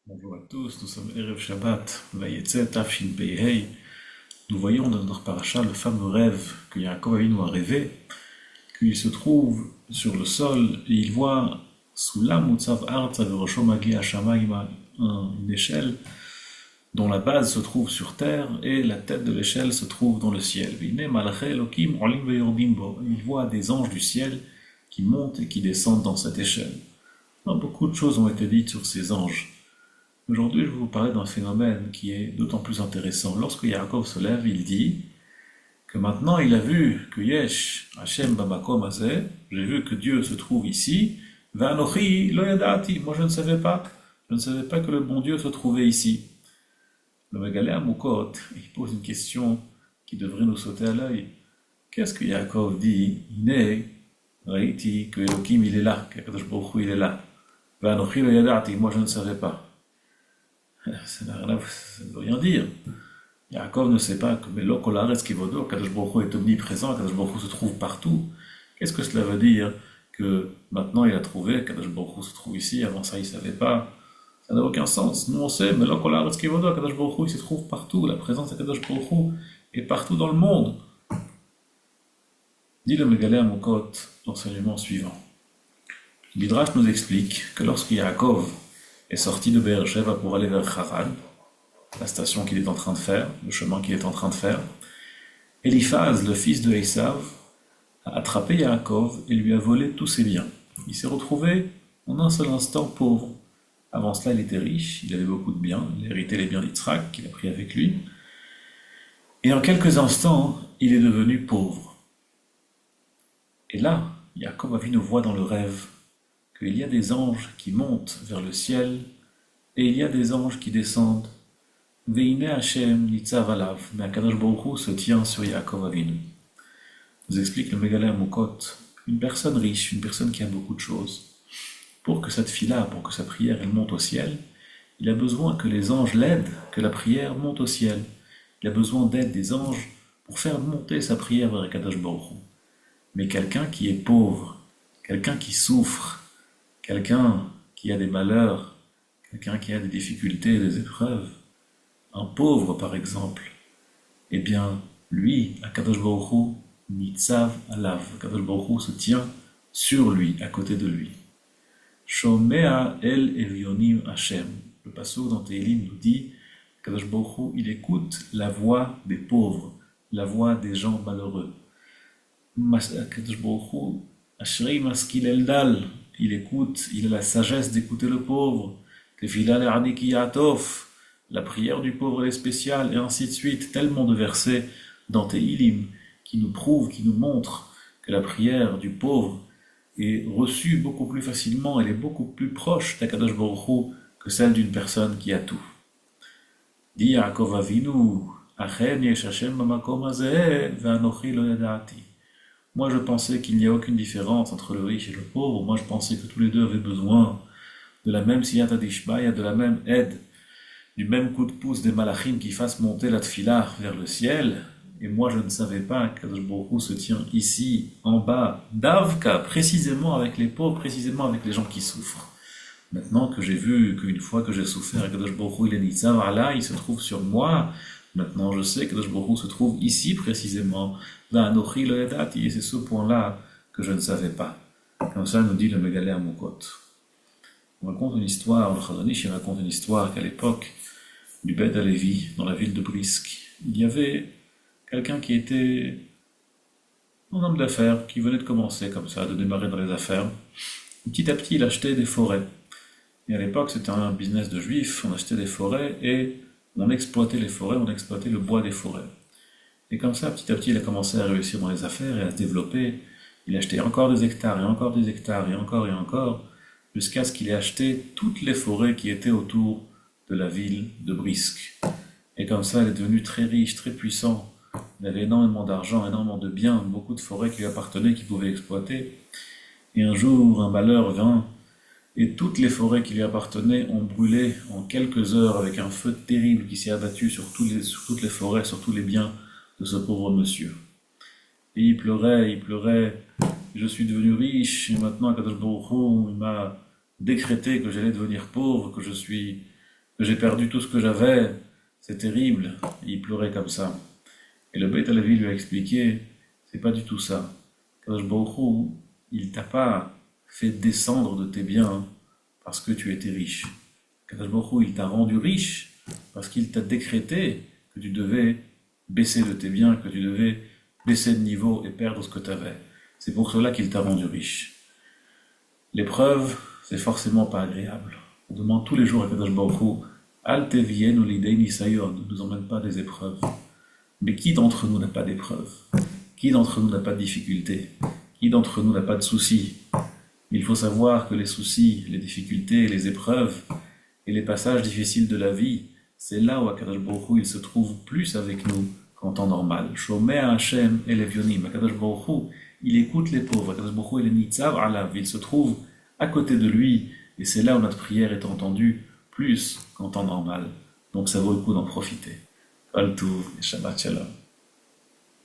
Bonjour à tous, nous sommes Erev Shabbat, Vayetze Tafshin Pei. Nous voyons dans notre paracha le fameux rêve que Yaakov Avinu a rêvé, qu'il se trouve sur le sol et il voit sous Mutzav Artza Verosho Magi Hashamayim une échelle dont la base se trouve sur terre et la tête de l'échelle se trouve dans le ciel. Vine Malachei Elokim Olim Veyordim Bo. Il voit des anges du ciel qui montent et qui descendent dans cette échelle. Alors, beaucoup de choses ont été dites sur ces anges. Aujourd'hui, je vais vous parler d'un phénomène qui est d'autant plus intéressant. Lorsque Yaakov se lève, il dit que maintenant il a vu que Yesh Hashem Bamakom Hazeh, j'ai vu que Dieu se trouve ici, Vanochi lo yadati, moi je ne savais pas. Je ne savais pas que le bon Dieu se trouvait ici. Le Megalé Amukot, il pose une question qui devrait nous sauter à l'œil. Qu'est-ce que Yaakov dit? Ine, Raiti, que Elohim il est là, qu'Akadosh Baruch Hu il est là. Vanochi lo yadati, moi je ne savais pas. Ça ne veut rien dire. Yaakov ne sait pas que Melo Kolaretz Kivodo, Kadosh Baruch Hu est omniprésent, Kadosh Baruch Hu se trouve partout. Qu'est-ce que cela veut dire? Que maintenant il a trouvé, Kadosh Baruch Hu se trouve ici, avant ça il ne savait pas. Ça n'a aucun sens. Nous on sait, Melo Kolaretz Kivodo, Kadosh Baruch Hu il se trouve partout. La présence de Kadosh Baruch Hu est partout dans le monde. Dit le Megalé Amukot, l'enseignement suivant. Midrash nous explique que lorsque Yaakov est sorti de Be'er-Sheva pour aller vers Haran, la station qu'il est en train de faire, le chemin qu'il est en train de faire, Eliphaz, le fils de Esav, a attrapé Yaakov et lui a volé tous ses biens. Il s'est retrouvé en un seul instant pauvre. Avant cela, il était riche, il avait beaucoup de biens, il a hérité les biens d'Yitzhak qu'il a pris avec lui. Et en quelques instants, il est devenu pauvre. Et là, Yaakov Avinu voit dans le rêve qu'il y a des anges qui montent vers le ciel et il y a des anges qui descendent. Veine Hashem nitzav alav, mais Akadosh Baruch Hu se tient sur Yaakov Avinu. Nous explique le Megalé Amukot, une personne riche, une personne qui a beaucoup de choses. Pour que cette fila, pour que sa prière elle monte au ciel, il a besoin que les anges l'aident, que la prière monte au ciel. Il a besoin d'aide des anges pour faire monter sa prière vers Akadosh Baruch Hu. Mais quelqu'un qui est pauvre, quelqu'un qui souffre, quelqu'un qui a des malheurs, quelqu'un qui a des difficultés, des épreuves, un pauvre par exemple, eh bien, lui, Akadosh Baruch Hu, Nitzav Alav, Akadosh Baruch Hu se tient sur lui, à côté de lui. Shomea El Evionim Hashem. Le passouk dans Tehillim nous dit Akadosh Baruch Hu, il écoute la voix des pauvres, la voix des gens malheureux. Akadosh Baruch Hu, Ashrei Maskil Eldal, il écoute, il a la sagesse d'écouter le pauvre. Tefila le'adiki ya'atof, la prière du pauvre est spéciale, et ainsi de suite. Tellement de versets dans Tehillim qui nous prouvent, qui nous montrent que la prière du pauvre est reçue beaucoup plus facilement, elle est beaucoup plus proche d'Akadosh Baruch Hu que celle d'une personne qui a tout. Dit Yaakov Avinu, Achen yesh Hashem b'makom hazeh ve'anochi lo yada'ati. Moi, je pensais qu'il n'y a aucune différence entre le riche et le pauvre. Moi, je pensais que tous les deux avaient besoin de la même siyata d'ishbaya, de la même aide, du même coup de pouce des malachim qui fassent monter la tfila vers le ciel. Et moi, je ne savais pas qu'Akadosh Baruch Hu se tient ici, en bas, d'Avka, précisément avec les pauvres, précisément avec les gens qui souffrent. Maintenant que j'ai vu qu'une fois que j'ai souffert, Akadosh Baruch Hu, il est nitzav ala, il se trouve sur moi. Maintenant, je sais que Kadosh Baruch Hu se trouve ici précisément, là, Anochi lo yadati, et c'est ce point-là que je ne savais pas. Comme ça nous dit le Megalé Amukot. On raconte une histoire, le Chazon Ish raconte une histoire qu'à l'époque du Beth Alevi, dans la ville de Brisk, il y avait quelqu'un qui était un homme d'affaires, qui venait de commencer comme ça, de démarrer dans les affaires. Petit à petit, il achetait des forêts. Et à l'époque, c'était un business de juifs, on achetait des forêts et on exploitait les forêts, on exploitait le bois des forêts. Et comme ça, petit à petit, il a commencé à réussir dans les affaires et à se développer. Il achetait encore des hectares et encore des hectares et encore, jusqu'à ce qu'il ait acheté toutes les forêts qui étaient autour de la ville de Brisk. Et comme ça, il est devenu très riche, très puissant. Il avait énormément d'argent, énormément de biens, beaucoup de forêts qui lui appartenaient, qu'il pouvait exploiter. Et un jour, un malheur vint, et toutes les forêts qui lui appartenaient ont brûlé en quelques heures avec un feu terrible qui s'est abattu sur toutes les forêts, sur tous les biens de ce pauvre monsieur. Et il pleurait, je suis devenu riche, et maintenant Akadosh Baruch Hu, il m'a décrété que j'allais devenir pauvre, que je suis que j'ai perdu tout ce que j'avais, c'est terrible. Et il pleurait comme ça. Et le Beit Halevi lui a expliqué, c'est pas du tout ça. Kadosh Baruch Hu, il t'a pas fait descendre de tes biens parce que tu étais riche. Kadosh Baruch Hu, il t'a rendu riche parce qu'il t'a décrété que tu devais baisser de tes biens, que tu devais baisser de niveau et perdre ce que tu avais. C'est pour cela qu'il t'a rendu riche. L'épreuve, c'est forcément pas agréable. On demande tous les jours à Kadosh Baruch Hu, Al tevienu lidei nisayon, ne nous emmène pas des épreuves. Mais qui d'entre nous n'a pas d'épreuve? Qui d'entre nous n'a pas de difficultés? Qui d'entre nous n'a pas de soucis? Il faut savoir que les soucis, les difficultés, les épreuves et les passages difficiles de la vie, c'est là où Akadosh Baruch Hu, il se trouve plus avec nous qu'en temps normal. Shomea Hashem elevionim. Akadosh Baruch Hu, il écoute les pauvres. Akadosh Baruch Hu, il est nitzav alav. Il se trouve à côté de lui et c'est là où notre prière est entendue plus qu'en temps normal. Donc ça vaut le coup d'en profiter. Kol Tov et Shabbat Shalom.